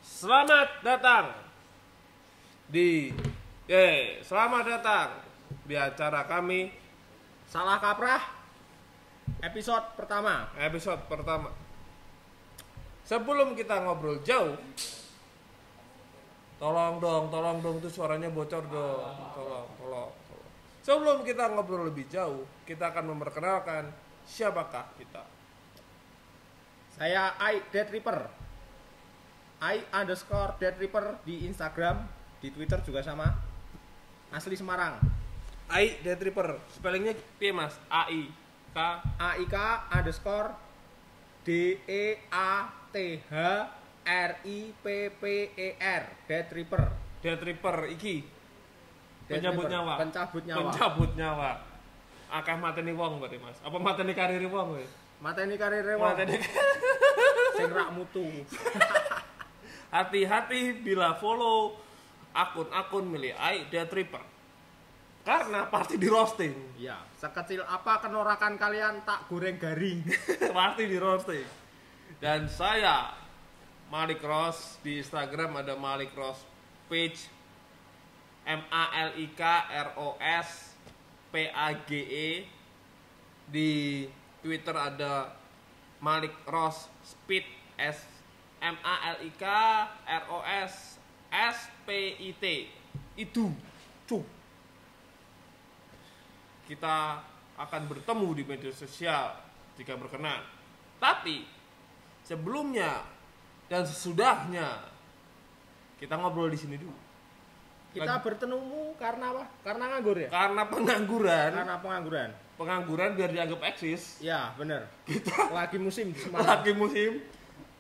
Selamat datang selamat datang di acara kami Salah Kaprah episode pertama. Sebelum kita ngobrol jauh, tolong dong tuh suaranya bocor dong. Tolong. Sebelum kita ngobrol lebih jauh, kita akan memperkenalkan siapakah kita. Saya Dead Reaper. _Dead Reaper di Instagram, di Twitter juga sama. Asli Semarang. Dead Reaper. Spellingnya piye, Mas? AIK _DEATHRIPPER. Dead Reaper. Dead Reaper iki Pencabut nyawa. Akeh mateni wong berarti, Mas. Apa mateni karir wong kowe? Mateni karir wong. Sing rak mutu. Hati-hati bila follow akun-akun milik Dead Reaper. Karena pasti di roasting. Ya, sekecil apa kenorakan kalian tak goreng garing. Pasti di roasting. Dan saya Malik Ross, di Instagram ada Malik Ross page, MALIKROSPAGE. Di Twitter ada Malik Ross Speed, MALIKROSSPIT. Itu kita akan bertemu di media sosial jika berkenan. Tapi sebelumnya dan sesudahnya kita ngobrol di sini dulu. Kita bertemu karena apa? Karena nganggur ya? Karena pengangguran. Pengangguran biar dianggap eksis. Ya, bener. Kita lagi musim di Semarang.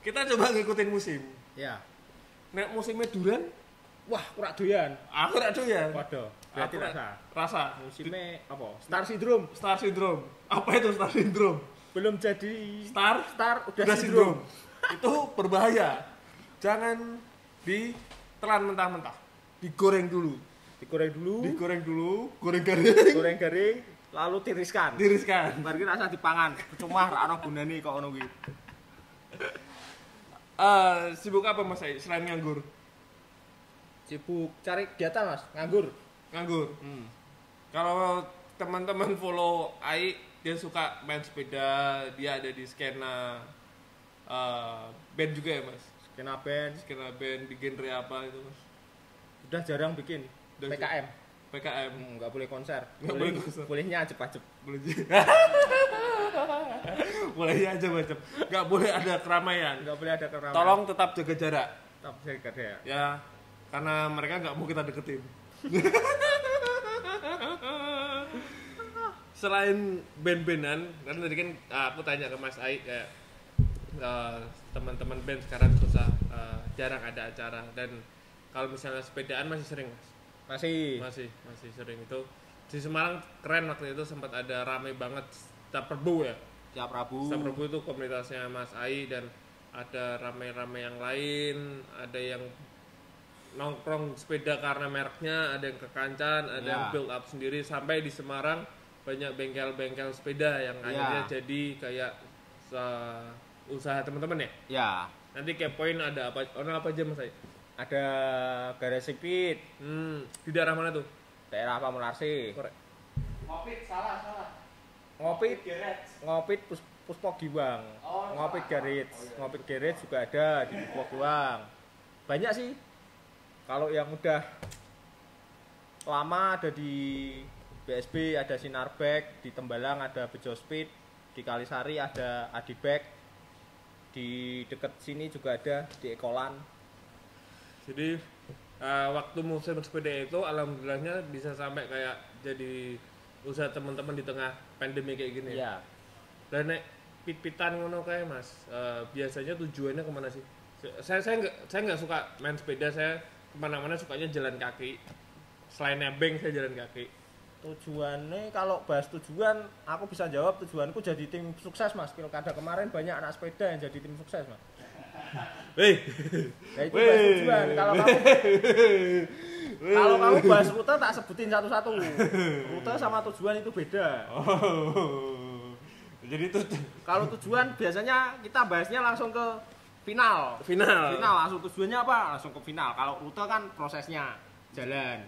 Kita coba ngikutin musim. Ya. Nek musimnya durian, wah, kurang doyan. Aku rak doyan. Waduh, berarti rasa. Musimnya apa? Star syndrome. Apa itu Star syndrome? Belum jadi Star udah syndrome. Itu berbahaya. Jangan ditelan mentah-mentah. Digoreng dulu, goreng garing, lalu tiriskan. Baru rasa dipangan. Cuma ra ono gunane kok ngono kuwi. Sibuk apa Mas selain nganggur? Sibuk cari kegiatan, Mas. Nganggur. Kalau teman-teman follow dia suka main sepeda, dia ada di skena band juga ya, Mas? Skena band di genre apa itu, Mas? Udah jarang bikin. PKM. Nggak boleh konser. Bolehnya ajep-ajep. Bolehnya ajep-ajep. Nggak boleh ada keramaian. Tolong tetap jaga jarak. Ya, karena mereka nggak mau kita deketin. Selain band-bandan, kan tadi kan aku tanya ke Mas Ai kayak teman-teman band sekarang susah, jarang ada acara. Dan kalau misalnya sepedaan masih sering, Mas? Masih sering. Itu di Semarang keren, waktu itu sempat ada rame banget Setiap Rabu itu komunitasnya Mas Ai, dan ada rame-rame yang lain, ada yang nongkrong sepeda karena mereknya, ada yang kekancan, ada yang build up sendiri, sampai di Semarang banyak bengkel-bengkel sepeda yang akhirnya jadi kayak usaha teman-teman ya? Ya. Nanti kepoin ada apa aja, Mas Ai? Ada garasi pit. Di daerah mana tuh? Daerah Pamularsi. Ngopit, salah. Ngopit Puspo Giwang. Ngopit Garage juga ada di Puspo Giwang. Banyak sih. Kalau yang udah lama ada di BSB, ada Sinarbek, di Tembalang ada Bejo Speed, di Kalisari ada Adibek, di dekat sini juga ada di Ekolan. Jadi waktu musim sepeda itu alhamdulillahnya bisa sampai kayak jadi usaha teman-teman di tengah pandemi kayak gini. Iya. Dan nek pit-pitan ngono kayak, Mas, biasanya tujuannya kemana sih? Saya nggak suka main sepeda, saya kemana-mana sukanya jalan kaki. Selain nebeng, saya jalan kaki. Tujuannya, kalau bahas tujuan, aku bisa jawab tujuanku jadi tim sukses, Mas. Pilkada kemarin banyak anak sepeda yang jadi tim sukses, Mas. Nah, itu bahas tujuan. Kalau kamu bahas rute tak sebutin satu-satu. Rute sama tujuan itu beda. Jadi itu kalau tujuan biasanya kita bahasnya langsung ke final Final. langsung tujuannya apa? Langsung ke final. Kalau rute kan prosesnya jalan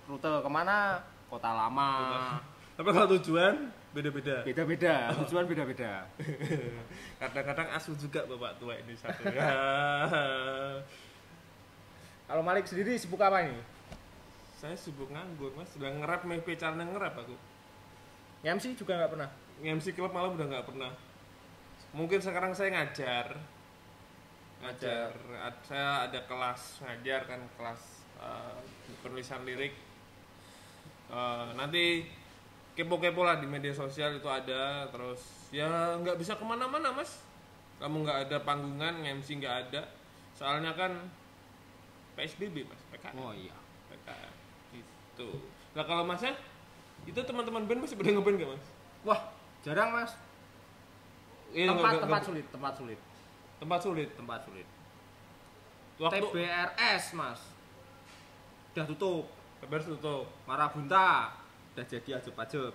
rute kemana? Kota Lama. Tapi kalau tujuan beda-beda. Tujuan beda-beda. Kadang-kadang asu juga bapak tua ini satu. Kalau Malik sendiri sibuk apa ini? Saya sibuk nganggur mas, sudah nge-rap MP cara nge-rap aku. MC juga nggak pernah. MC klub malah udah nggak pernah. Mungkin sekarang saya ngajar. Saya ada kelas ngajar kan, kelas penulisan lirik. Nanti kepo-kepo lah di media sosial itu ada. Terus ya nggak bisa kemana-mana mas. Kamu nggak ada panggungan, MC nggak ada. Soalnya kan PSBB mas, PKM. Oh iya. PKM gitu. Nah kalau masnya itu teman-teman band masih pada ngeband gak mas? Wah jarang mas. Iya, Tempat sulit. Waktu TBRS mas udah tutup. TBRS tutup. Marabunta udah jadi ajeb-ajeb.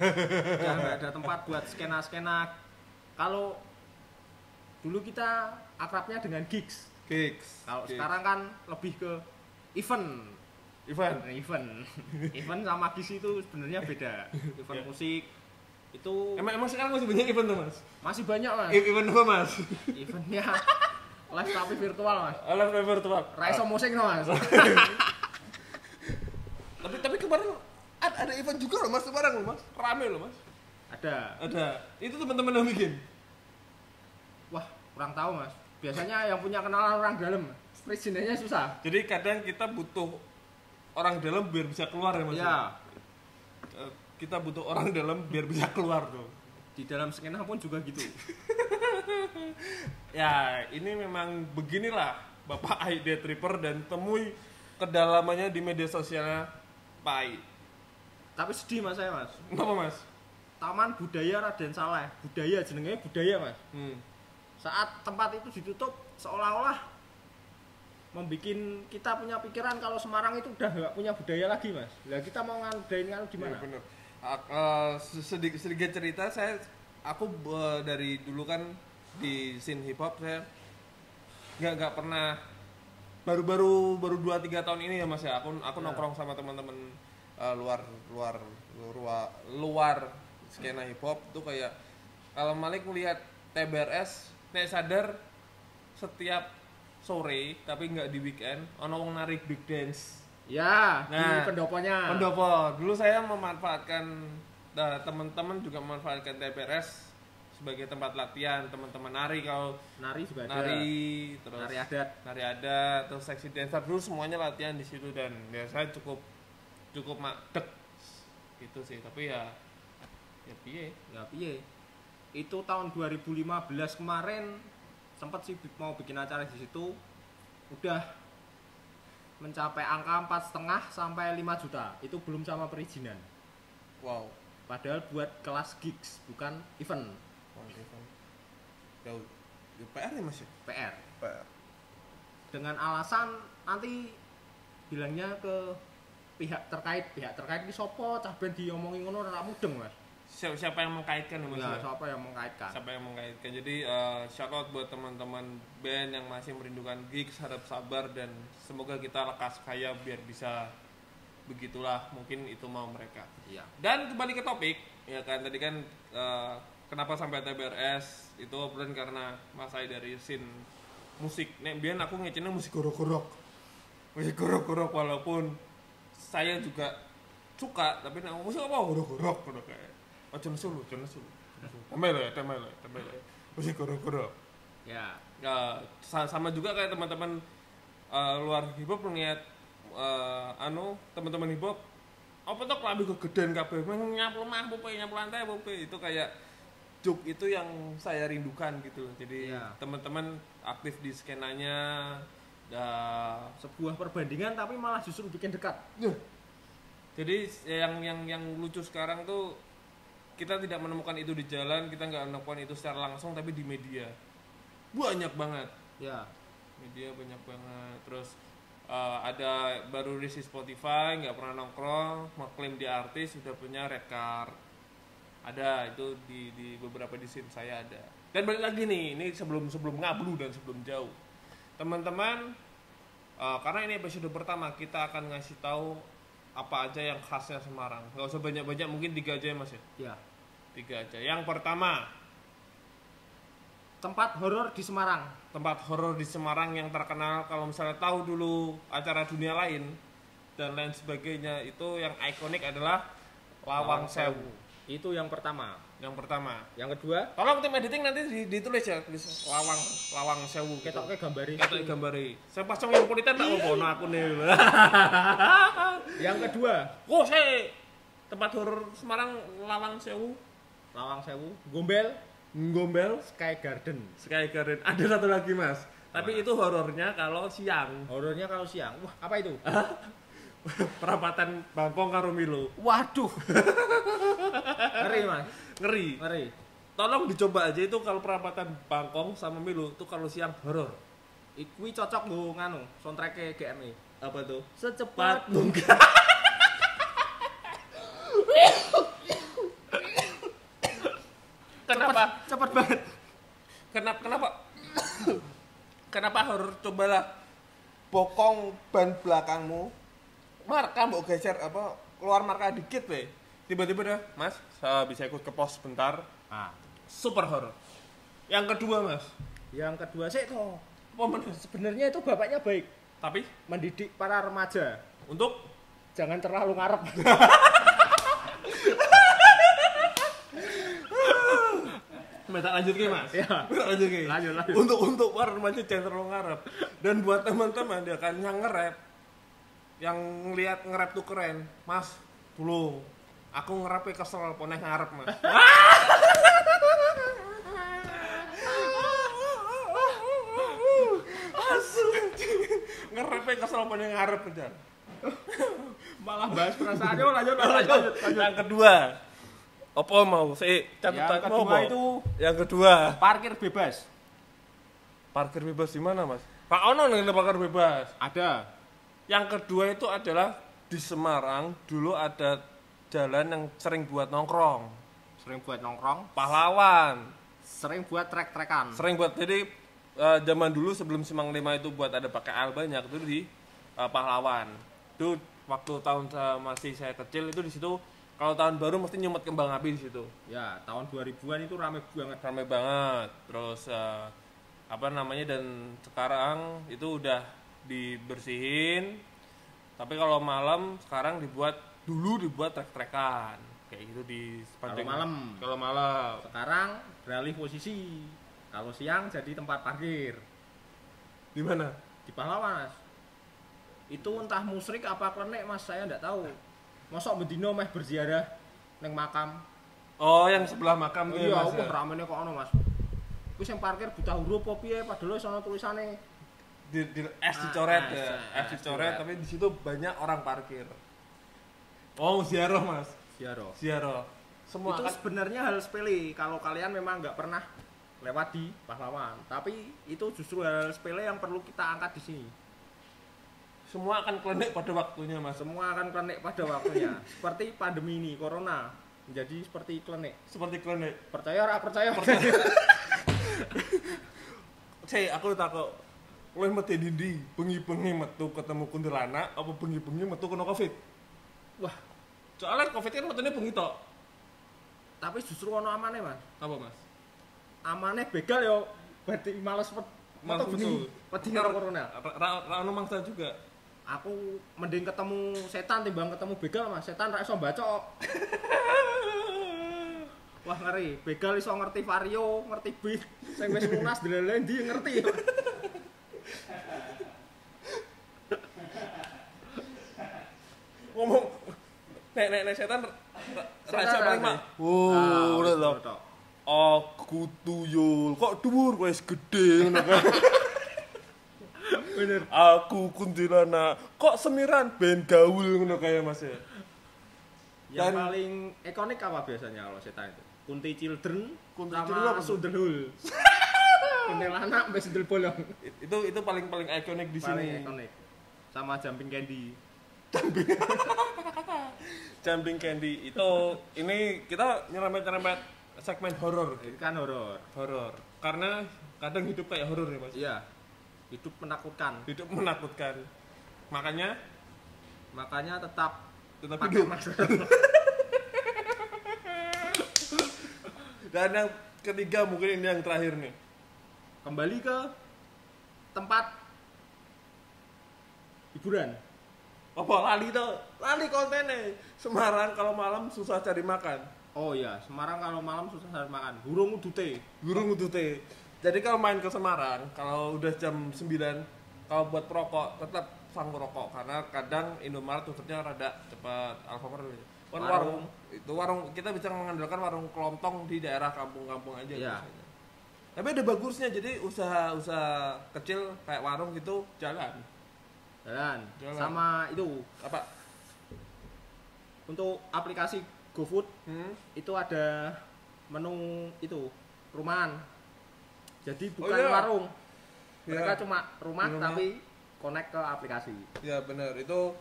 Udah nggak ada tempat buat skena-skena. Kalau dulu kita akrabnya dengan gigs. Kalau sekarang kan lebih ke event sama gigs itu sebenarnya beda. Event musik itu Emang sekarang masih banyak event tuh mas? masih banyak mas. Event apa mas? Eventnya live tapi virtual mas. Live virtual. Raiso musik no mas. Tapi kemarin ada event juga loh mas, sekarang loh mas, rame loh mas. Ada. Itu teman-teman yang bikin. Wah kurang tahu mas. Biasanya yang punya kenalan orang dalam, perizinannya susah. Jadi kadang kita butuh orang dalam biar bisa keluar ya mas. Ya. Kita butuh orang dalam biar bisa keluar tuh. Di dalam skena pun juga gitu. Ya ini memang beginilah Bapak Aide Tripper dan temui kedalamannya di media sosialnya Pak Ai. Tapi sedih mas saya mas. Kenapa mas? Taman Budaya Raden Saleh. Budaya jenengnya budaya mas. Saat tempat itu ditutup seolah-olah membikin kita punya pikiran kalau Semarang itu udah nggak punya budaya lagi mas. Lah kita mau ngadain gimana? Ya, bener. Sedikit cerita aku dari dulu kan di scene hip hop saya nggak pernah baru 2-3 tahun ini ya mas ya aku nongkrong sama teman-teman luar skena hip hop tuh kayak kalau Malik melihat TBRS nek sadar setiap sore tapi nggak di weekend ono wong narik big dance. Ya, Nah, di pendoponya. Pendopo. Dulu saya memanfaatkan teman-teman juga memanfaatkan TBRS sebagai tempat latihan teman-teman nari. Kalau nari juga ada. terus Nari adat, terus seksi dancer dulu semuanya latihan di situ dan ya saya cukup madek gitu sih. Tapi ya piye. Itu tahun 2015 kemarin sempat sih mau bikin acara di situ. Udah mencapai angka 4,5 sampai 5 juta. Itu belum sama perizinan. Wow. Padahal buat kelas gigs bukan event. Ya PR ya mas ya? PR. Dengan alasan nanti bilangnya ke pihak terkait ini sopo cah ben diomongin ngono ora mudeng mas. Siapa yang mengkaitkan ya mas? Ya, siapa yang mengkaitkan. Jadi shout out buat teman-teman band yang masih merindukan gigs, harap sabar dan semoga kita lekas kaya biar bisa begitulah, mungkin itu mau mereka. Iya. Dan kembali ke topik, ya kan tadi kan kenapa sampai TBRS itu bukan karena Mas Ai dari scene musik. Nek biyen aku ngecennya musik gorok-gorok. Walaupun saya juga suka, tapi nek musik apa gorok-gorok ngono kayak. Ojo nesu. Tambah lah. Musik gorok-gorok. Ya. Sama juga kayak teman-teman luar hip hop ngeliat teman-teman hip hop apa tuh klambi kegedean kabeh nyapu lantai itu kayak juk itu yang saya rindukan gitu. Jadi teman-teman aktif di skenanya sebuah perbandingan tapi malah justru bikin dekat. Jadi yang lucu sekarang tuh kita tidak menemukan itu di jalan, kita nggak menemukan itu secara langsung, tapi di media banyak banget. Ya. Media banyak banget. Terus ada baru rilis Spotify, nggak pernah nongkrong, mengklaim di artis, sudah punya red card. Ada itu di beberapa di scene saya ada. Dan balik lagi nih, ini sebelum ngablu dan sebelum jauh, teman-teman, karena ini episode pertama, kita akan ngasih tahu apa aja yang khasnya Semarang. Gak usah banyak-banyak, mungkin 3 aja ya Mas ya? Iya. 3 aja. Yang pertama, tempat horor di Semarang. Tempat horor di Semarang yang terkenal, kalau misalnya tahu dulu acara dunia lain dan lain sebagainya, itu yang ikonik adalah Lawang Sewu. Itu yang pertama. Yang kedua, tolong tim editing nanti ditulis ya, tulis Lawang Sewu. ketoknya gambari. Saya pasang yang kulitan tak mau bono aku nih. Yang kedua, tempat horor Semarang Lawang Sewu. Gombel, Sky Garden. Ada satu lagi Mas. Tapi itu horornya kalau siang. Wah, apa itu? Perapatan Bangkong karo Milo. Waduh. Ngeri, Mas. Ngeri. Tolong dicoba aja itu kalau perapatan Bangkong sama Milo itu kalau siang horor. Kuwi cocok nggo nganu, soundtrack-e GME. Apa tuh? Secepat mungkin. Kenapa? Cepat banget. Kenapa horor? Cobalah bokong ban belakangmu. Marka mbok geser keluar marka dikit we. Tiba-tiba dah, Mas, saya bisa ikut ke pos sebentar. Super horor. Yang kedua, Mas. Yang kedua sih toh. Sebenarnya itu bapaknya baik, Tapi mendidik para remaja untuk jangan terlalu ngarep. minta lanjut ke Mas. Ya. Lanjut. Untuk para remaja jangan terlalu ngarep. Dan buat teman-teman dia kan yang nge-rap, yang ngelihat nge-rap tuh keren, Mas, tolong. Aku nge-rapnya kesel poneh ngarep, Mas. Nge-rapnya kesel poneh ngarep aja. Malah bahas perasaannya. Lanjut. Yang kedua, apa mau sih Yang kedua itu yang kedua parkir bebas. Parkir bebas di mana, Mas? Pak ono nih parkir bebas. Ada. Yang kedua itu adalah di Semarang dulu ada jalan yang sering buat nongkrong. Pahlawan. Sering buat trek-trekan. Jadi zaman dulu sebelum Simang 5 itu buat ada pakai L banyak itu di Pahlawan. Itu waktu tahun masih saya kecil itu di situ. Kalau tahun baru mesti nyumet kembang api di situ. Ya, tahun 2000-an itu rame banget. Terus dan sekarang itu udah dibersihin. Tapi kalau malam sekarang dibuat trek-trekan. Kayak gitu di sepanjang Kalau malam. Sekarang beralih posisi. Kalau siang jadi tempat parkir. Di mana? Di Pahlawan, Mas. Itu entah musrik apa klenik, Mas, saya enggak tahu. Mosok bendino meh berziarah neng makam. Oh, yang sebelah makam tuh. Iya, ramene kok ono, Mas. Kuwi sing parkir buta huruf apa piye padahal sono tulisane di dicoret tapi di situ banyak orang parkir. Oh, ziarah, Mas. Ziarah. Semua itu sebenarnya hal sepele kalau kalian memang nggak pernah lewat di Pahlawan. Tapi itu justru hal sepele yang perlu kita angkat di sini. Semua akan klenik pada waktunya, Mas. Seperti pandemi ini, corona menjadi seperti klenik. Percaya ora percaya. Aku takut. Kowe mati ndi? Bengi-bengi metu ketemu kuntilanak apa bengi-bengi metu kena Covid? Wah, soalnya Covid kan metune bengi tok. Tapi justru ono amane, Mas. Apa, Mas? Amane begal yo berarti males metu bengi. Wedi karo corona. Ra ono mangsa juga. Aku mending ketemu setan timbang ketemu begal, Mas. Setan ra iso bacok. Wah, ngeri. Begal iso ngerti vario, ngerti beat. Sing wis lunas delele ndi ngerti. Ngomong nek setan raja paling mak. Udah lho. Aku tuyul. Kok dhuwur kowe wis gedhe ngono kan. Bener. Aku kuntilanak. Kok semiran ben gaul ngono kaya Mas ya. Yang paling ikonik apa biasanya kalau setan itu? Kunti Children apa Sundelhul. Kuntilanak mbek sundel bolong. Itu paling ikonik di sini. Paling ikonik. Sama Jumping Candy. Jumping Candy itu ini kita nyerempet segmen horor. Ini kan horor. Horor. Karena kadang hidup kayak horor ya, Mas. Iya. Hidup menakutkan. Hidup menakutkan. Makanya tetap pakai hidup. masker. Dan yang ketiga mungkin ini yang terakhir nih. Kembali ke tempat hiburan. Apa lali kontennya. Semarang kalau malam susah cari makan. Oh iya, Semarang kalau malam susah cari makan. Burung udute. Jadi kalau main ke Semarang, kalau udah jam 9, kalau buat perokok tetap sang rokok karena kadang Indomaret tutupnya rada cepat. Alfamart warung itu warung kita bisa mengandalkan warung kelontong di daerah kampung-kampung aja biasanya. Tapi ada bagusnya, jadi usaha kecil kayak warung gitu jalan. Sama itu apa? Untuk aplikasi GoFood itu ada menu itu rumahan. Jadi bukan warung. Mereka cuma rumah tapi connect ke aplikasi. Ya benar, itu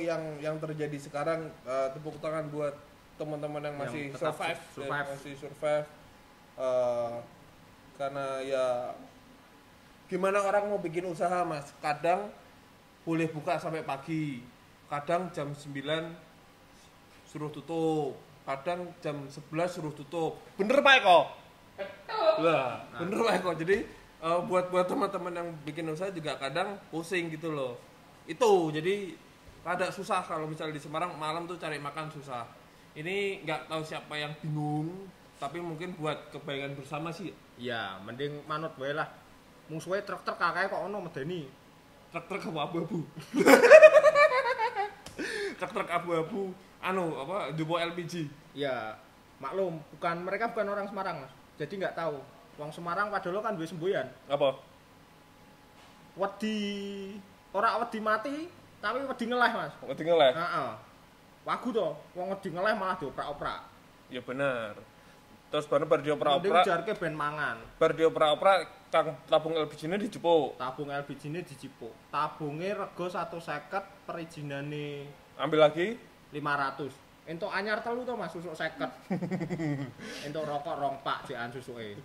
yang terjadi sekarang. Tepuk tangan buat teman-teman yang masih survive. Karena ya gimana orang mau bikin usaha, Mas, kadang boleh buka sampai pagi, kadang jam 9 suruh tutup, kadang jam 11 suruh tutup. Bener Pak Eko? Lah, bener Pak Eko. Jadi buat teman-teman yang bikin usaha juga kadang pusing gitu loh. Itu jadi rada susah kalau misalnya di Semarang malam tuh cari makan susah. Ini nggak tahu siapa yang bingung, tapi mungkin buat kebaikan bersama sih. Ya, mending manut wae lah. Musuhe truk-truk kakek kok ono medeni. Truk-truk abu-abu. Truk-truk abu-abu Jumbo LPG. Ya, maklum, mereka bukan orang Semarang, Mas. Jadi nggak tahu. Wong Semarang padahal kan duwe semboyan. Apa? Ora wedi mati, tapi wedi ngeleh, Mas. Wedi ngeleh. Heeh. Wagu to, wong wedi ngeleh malah dioprak-oprak. Ya bener. Terus baru dioprak-oprak. Mending jarke ben mangan. Bar dioprak-oprak tabung LPG-ne dijupuk. Tabung LPG-ne dijupuk. Tabunge rego 150 perizinane. Ambil lagi 500. Entuk anyar telu to Mas, susuk 50. Entuk rokok rong pak jekan susuke.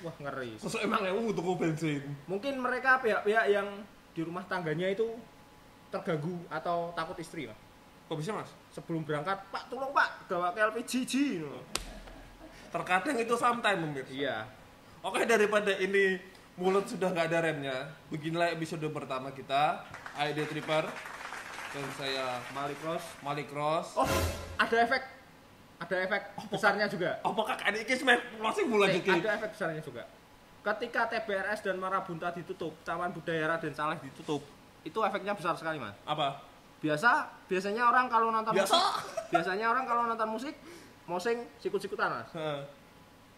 Wah, ngeri. Susuk emang tuku bensin. Mungkin mereka pihak-pihak yang di rumah tangganya itu terganggu atau takut istri, Mas. Kok bisa, Mas? Sebelum berangkat, Pak, tolong Pak, gawa ke LPG ji. Terkadang itu sometime, Mir. Iya. Oke, daripada ini mulut sudah nggak ada remnya, beginilah episode pertama kita, ID Tripper. Dan saya Malik Cross. Oh, ada efek besarnya juga. Apakah ini kismet masih mulai dikit? Ada efek besarnya juga. Ketika TBRS dan Marabunta ditutup, Taman Budaya Raden Saleh ditutup, itu efeknya besar sekali, Mas. Apa? Biasanya orang kalau nonton musik, mosing sikut-sikutan, Mas.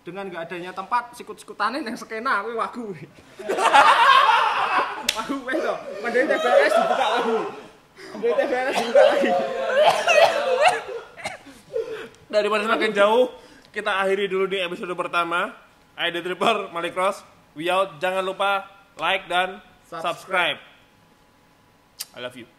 Dengan nggak adanya tempat sikut-sikutanin yang skena kuwi wagu. Wagu wes to. Mending TBRS dibuka lagi. Daripada semakin jauh, kita akhiri dulu di episode pertama. ID Tripper, Malik Cross, we out. Jangan lupa like dan subscribe. I love you.